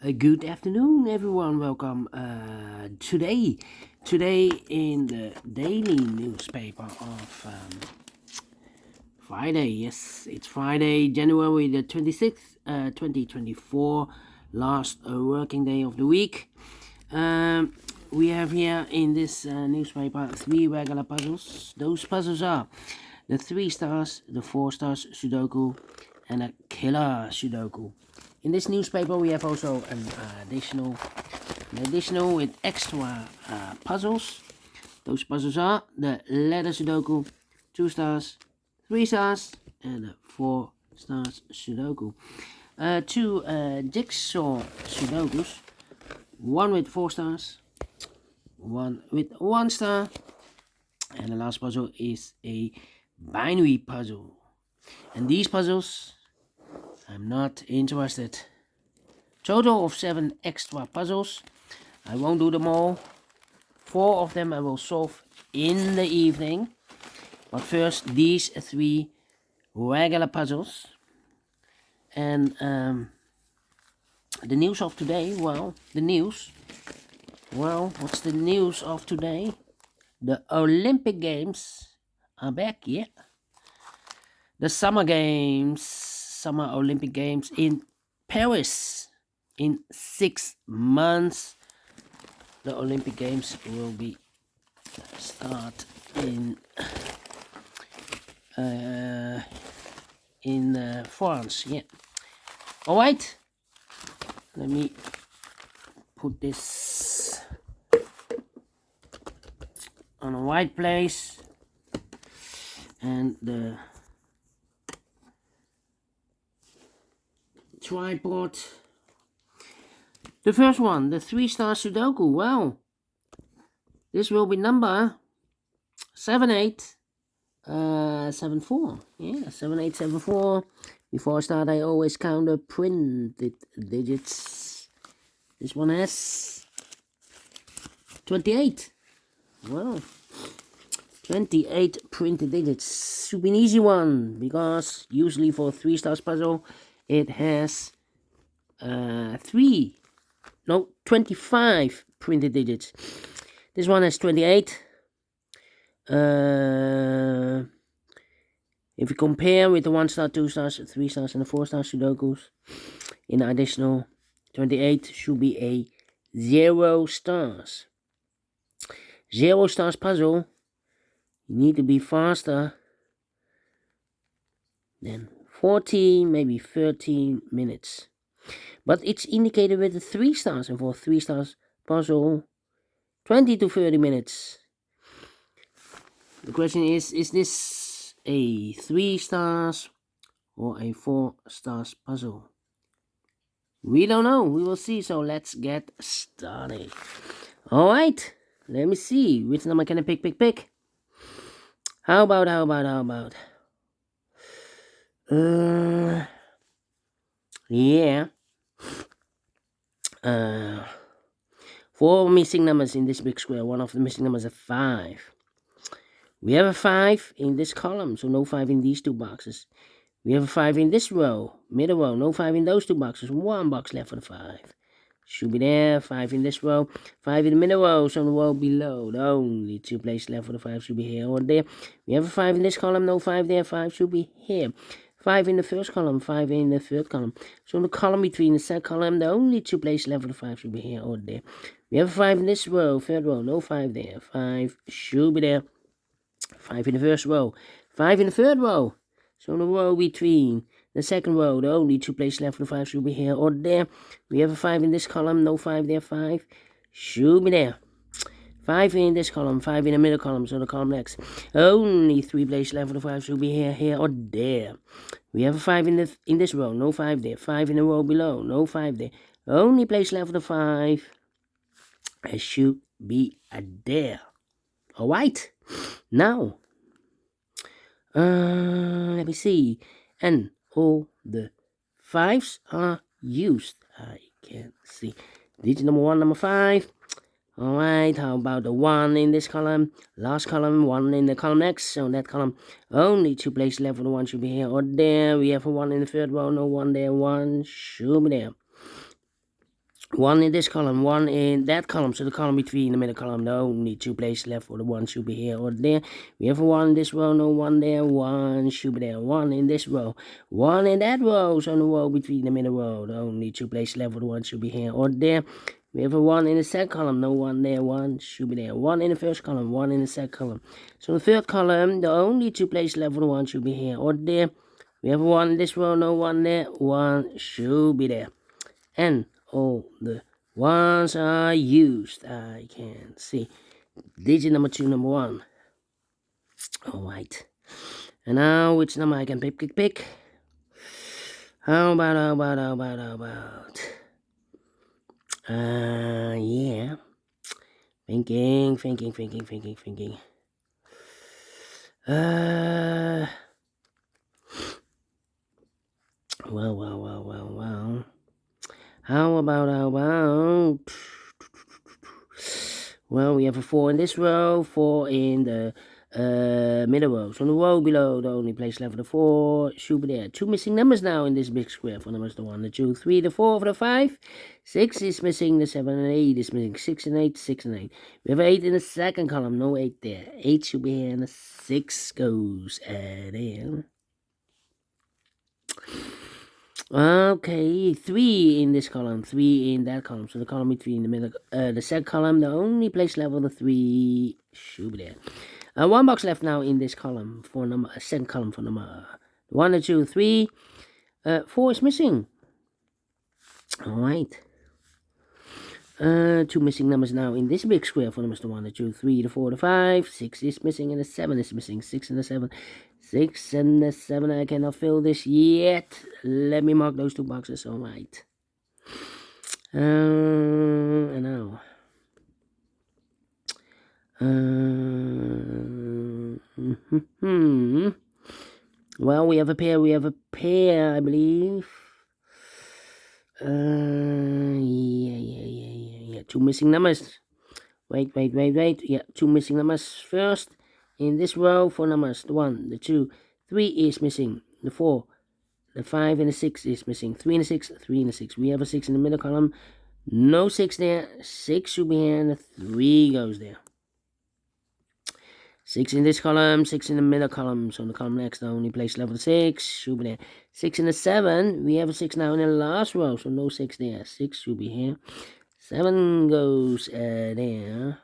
Good afternoon, everyone. Welcome. Today in the daily newspaper of Friday. Yes, it's Friday, January the 26th, 2024, last working day of the week. We have here in this newspaper three regular puzzles. Those puzzles are the 3 stars, the 4 stars Sudoku, and a killer Sudoku. In this newspaper, we have also an additional with extra puzzles. Those puzzles are the letter Sudoku, 2 stars, 3 stars, and the 4 stars Sudoku. Two jigsaw Sudokus, one with 4 stars, one with 1 star, and the last puzzle is a binary puzzle. And these puzzles, I'm not interested. Total of 7 extra puzzles. I won't do them all. 4 of them I will solve in the evening. But first, these 3 regular puzzles. And the news of today, what's the news of today? The Olympic Games are back, yeah. The Summer Olympic Games in Paris. In 6 months, the Olympic Games will be start in France. Yeah. All right. Let me put this on a white place, and the tripod. The first one, the 3-star Sudoku. Well, this will be number 7874. Yeah, 7874. Before I start, I always count the printed digits. This one has 28. Well, 28 printed digits. Should be an easy one, because usually for 3 stars puzzle, it has 25 printed digits. This one has 28. If you compare with the 1 star, 2 stars, 3 stars, and the 4 star Sudokus, in additional 28 should be a 0 stars. 0 stars puzzle, you need to be faster than 14, maybe 13 minutes. But it's indicated with the 3 stars, and for 3 stars puzzle, 20 to 30 minutes. The question is this a 3 stars or a 4 stars puzzle? We don't know. We will see. So let's get started. All right. Let me see. Which number can I pick? How about? Yeah. 4 missing numbers in this big square. One of the missing numbers is 5. We have a 5 in this column, so no 5 in these 2 boxes. We have a 5 in this row, middle row, no 5 in those 2 boxes. 1 box left for the 5. Should be there. 5 in this row, 5 in the middle row, so the row below. The only 2 places left for the 5 should be here or there. We have a 5 in this column, no 5 there. 5 should be here. 5 in the first column, 5 in the third column. So in the column between the second column, the only 2 places left for the 5 should be here or there. We have a 5 in this row, third row, no 5 there. 5 should be there. 5 in the first row, 5 in the third row. So in the row between the second row, the only 2 places left for the 5 should be here or there. We have a 5 in this column, no 5 there. 5 should be there. 5 in this column, 5 in the middle column, so the column next. Only 3 places left for the 5 should be here or there. We have a 5 in this row, no 5 there. 5 in the row below, no 5 there. Only place left for the 5 should be there. All right. Now, let me see. And all the 5s are used. I can see. Digit number 1, number 5. Alright, how about the 1 in this column? Last column, 1 in the column next. So that column, only 2 places left for the 1 should be here or there. We have a 1 in the third row, no 1 there. 1 should be there. 1 in this column, 1 in that column. So the column between the middle column, the only 2 places left for the 1 should be here or there. We have a 1 in this row, no 1 there, 1 should be there. 1 in this row, 1 in that row. So the row between the middle row, the only 2 places left for the 1 should be here or there. We have a 1 in the second column, no 1 there, 1 should be there. 1 in the first column, 1 in the second column. So the third column, the only 2 places left for the 1 should be here or there. We have a 1 in this row, no 1 there, 1 should be there. And all the ones are used. I can see digit number 2, number 1. Alright. And now which number I can pick? How about? Yeah. Thinking. Well. How about? Well, we have a 4 in this row, 4 in the middle row. So on the row below, the only place left for the 4 should be there. 2 missing numbers now in this big square. For numbers, the 1, the 2, 3, the 4, for the 5. 6 is missing, the 7 and 8 is missing. 6 and 8, 6 and 8. We have 8 in the second column, no 8 there. 8 should be here, and the 6 goes there. Okay, 3 in this column, 3 in that column. So the column between the middle, the second column, the only place left for the 3 should be there. 1 box left now in this column for number, second column for number 1, the 2, 3. 4 is missing. All right. 2 missing numbers now in this big square for numbers, the 1, the 2, 3, the 4, the 5. 6 is missing and the 7 is missing. 6 and the 7. 6 and the 7. I cannot fill this yet. Let me mark those 2 boxes. All right. And now. Well, we have a pair. I believe. Yeah. 2 missing numbers. Wait. Yeah, 2 missing numbers first. In this row for numbers, the 1, the 2, 3 is missing. The 4, the 5, and the 6 is missing. 3 and the 6, 3 and the 6. We have a 6 in the middle column. No 6 there. 6 should be here, and the 3 goes there. 6 in this column, 6 in the middle column. So in the column next, the only place level 6 should be there. 6 in the 7. We have a 6 now in the last row, so no 6 there. 6 should be here. 7 goes there.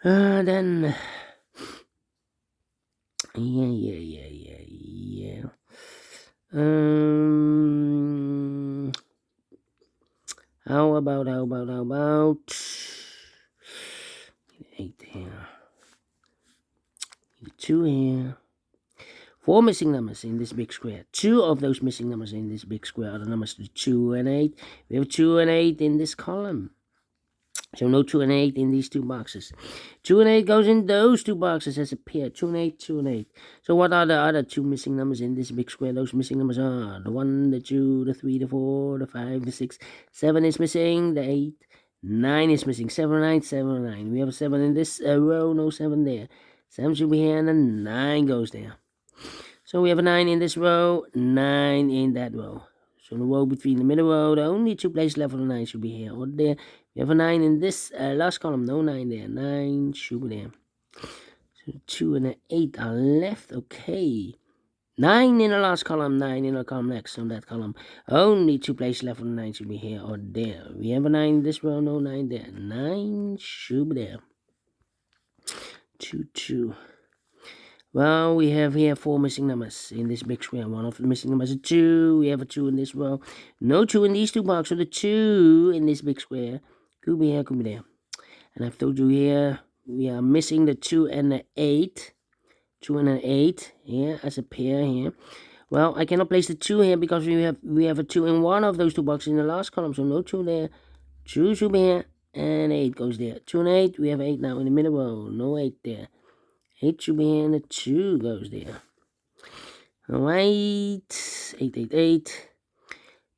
Then, yeah. How about? 8 here. 2 here. 4 missing numbers in this big square. 2 of those missing numbers in this big square are the numbers 2 and 8. We have 2 and 8 in this column. So no 2 and 8 in these 2 boxes. 2 and 8 goes in those 2 boxes as a pair. 2 and 8, 2 and 8. So what are the other 2 missing numbers in this big square? Those missing numbers are the 1, the 2, the 3, the 4, the 5, the 6. 7 is missing. The 8. 9 is missing. 7, 9, 7, 9. We have a 7 in this row. No 7 there. 7 should be here and the 9 goes there. So we have a 9 in this row. 9 in that row. So the row between the middle row, the only 2 places left for the 9 should be here or there. We have a 9 in this last column. No 9 there. 9 should be there. So 2 and 8 are left. Okay. 9 in the last column. 9 in the column next. On that column. Only 2 places left for the 9 should be here or there. We have a 9 in this row. No 9 there. 9 should be there. 2. Well, we have here 4 missing numbers in this big square. One of the missing numbers is 2. We have a 2 in this row. No 2 in these 2 boxes. So the 2 in this big square could be here, could be there. And I've told you here, we are missing the 2 and the 8. 2 and an 8 here as a pair here. Well, I cannot place the 2 here because we have a 2 in one of those 2 boxes in the last column. So no 2 there. 2 should be here. And 8 goes there. 2 and 8. We have 8 now in the middle row. No 8 there. 8 should be here and the 2 goes there. Alright. 8.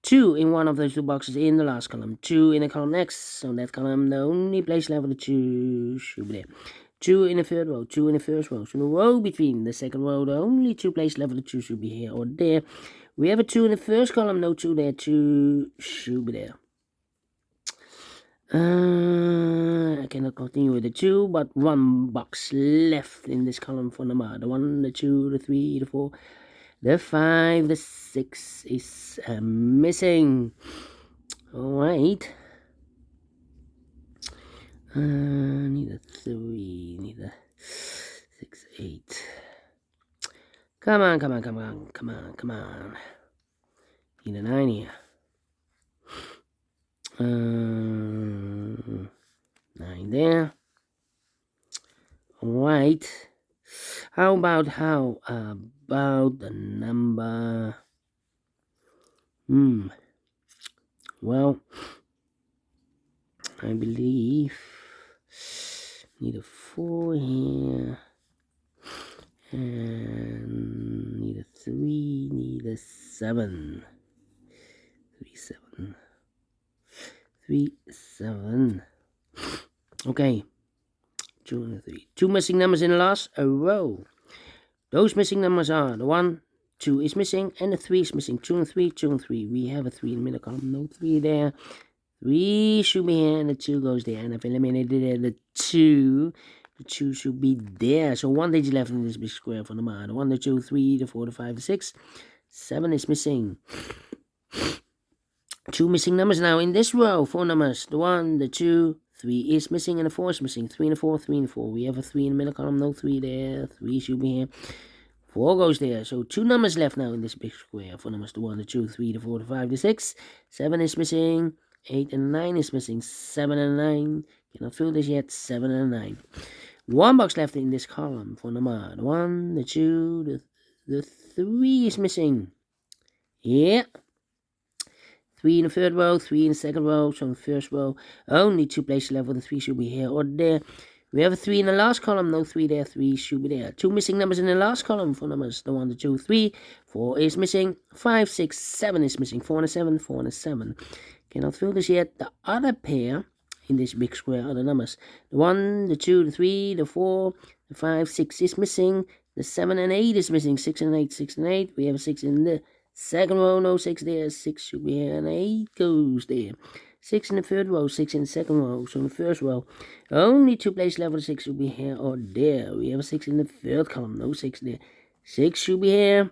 2 in one of those 2 boxes in the last column. 2 in the column next. So that column, the only place left for the 2 should be there. 2 in the third row. 2 in the first row. So the row between the second row, the only 2 places left for the 2 should be here or there. We have a 2 in the first column, no 2 there, 2 should be there. I cannot continue with the 2, but 1 box left in this column for number. The 1, the 2, the 3, the 4, the 5, the 6 is missing. Alright. Need a 3, need a 6, 8. Come on. Need a 9 here. 9 there. Alright. How about the number? Well, I believe need a 4 here. And need a 3, need a 7. 3, 7. Okay. 2 and a 3. 2 missing numbers in the last row. Those missing numbers are the 1, 2 is missing, and the 3 is missing. 2 and 3, 2 and 3. We have a 3 in the middle column. No 3 there. 3 should be here, and the 2 goes there. And I've eliminated the 2. The 2 should be there. So 1 digit left in this big square for the number. The 1, the 2, 3, the 4, the 5, the 6. 7 is missing. 2 missing numbers now in this row. 4 numbers. The 1, the 2, 3 is missing, and the 4 is missing. 3 and the 4, 3 and the 4. We have a 3 in the middle column. No 3 there. 3 should be here. 4 goes there. So 2 numbers left now in this big square. 4 numbers. The 1, the 2, 3, the 4, the 5, the 6. 7 is missing. 8 and 9 is missing. 7 and 9. Cannot fill this yet. 7 and 9. 1 box left in this column for number. The 1, the 2, the 3 is missing. Yeah. 3 in the third row, 3 in the second row. So in the first row, only 2 places left. The 3 should be here or there. We have a 3 in the last column. No 3 there. 3 should be there. 2 missing numbers in the last column for numbers. The 1, the 2, 3. 4 is missing. 5, 6, 7 is missing. 4 and a 7. 4 and a 7. Cannot fill this yet. The other pair in this big square are the numbers. The 1, the 2, the 3, the 4, the 5, 6 is missing. The 7 and 8 is missing. 6 and 8, 6 and 8. We have a 6 in the second row. No 6 there. 6 should be here, and 8 goes there. 6 in the third row, 6 in the second row. So in the first row, only 2 places left for the 6 should be here or there. We have a 6 in the third column. No 6 there. 6 should be here.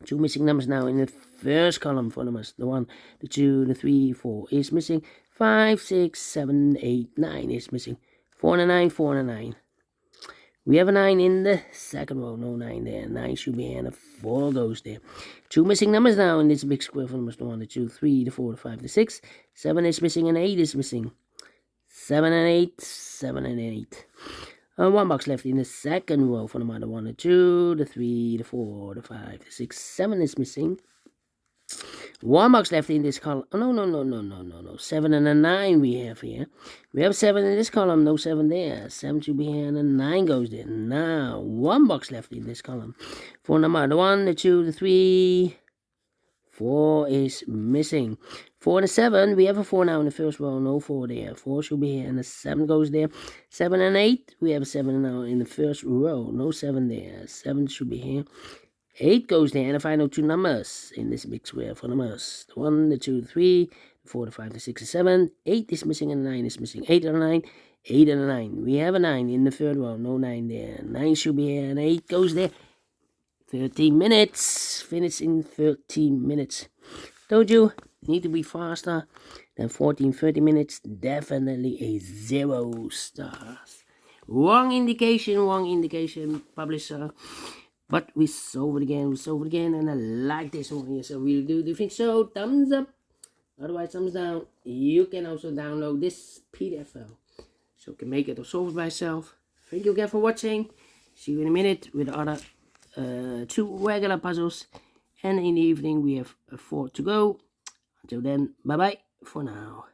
2 missing numbers now in the first column for numbers. The 1, the 2, the 3, 4 is missing. 5, 6, 7, 8, 9 is missing. 4 and a 9, 4 and a 9. We have a 9 in the second row. No 9 there. 9 should be here, and a 4 goes there. 2 missing numbers now in this big square for numbers. The 1, the 2, 3, the 4, the 5, the 6. 7 is missing, and 8 is missing. 7 and 8, 7 and 8. 1 box left in the second row for number. The 1, the 2, the 3, the 4, the 5, the 6. 7 is missing. 1 box left in this column. Oh, no. 7 and a 9 we have here. We have 7 in this column. No 7 there. 7 should be here, and a 9 goes there. Now, 1 box left in this column. For number. The 1, the 2, the 3. 4 is missing. 4 and a 7. We have a 4 now in the first row. No 4 there. 4 should be here, and a 7 goes there. 7 and 8. We have a 7 now in the first row. No 7 there. 7 should be here. 8 goes there, and the final 2 numbers in this big square for numbers. The 1, the 2, the 3, the 4, the 5, the 6, the 7. 8 is missing, and 9 is missing. 8 and a 9, 8 and a 9. We have a 9 in the third row. No 9 there. 9 should be here, and 8 goes there. 13 minutes. Finish in 13 minutes. Told you, need to be faster than 30 minutes. Definitely a 0 stars. Wrong indication, publisher. But we solve it again, and I like this one here, so really do you think so? Thumbs up, otherwise thumbs down. You can also download this PDF file, so you can make it or solve it by yourself. Thank you again for watching. See you in a minute with the other 2 regular puzzles, and in the evening we have 4 to go. Until then, bye bye for now.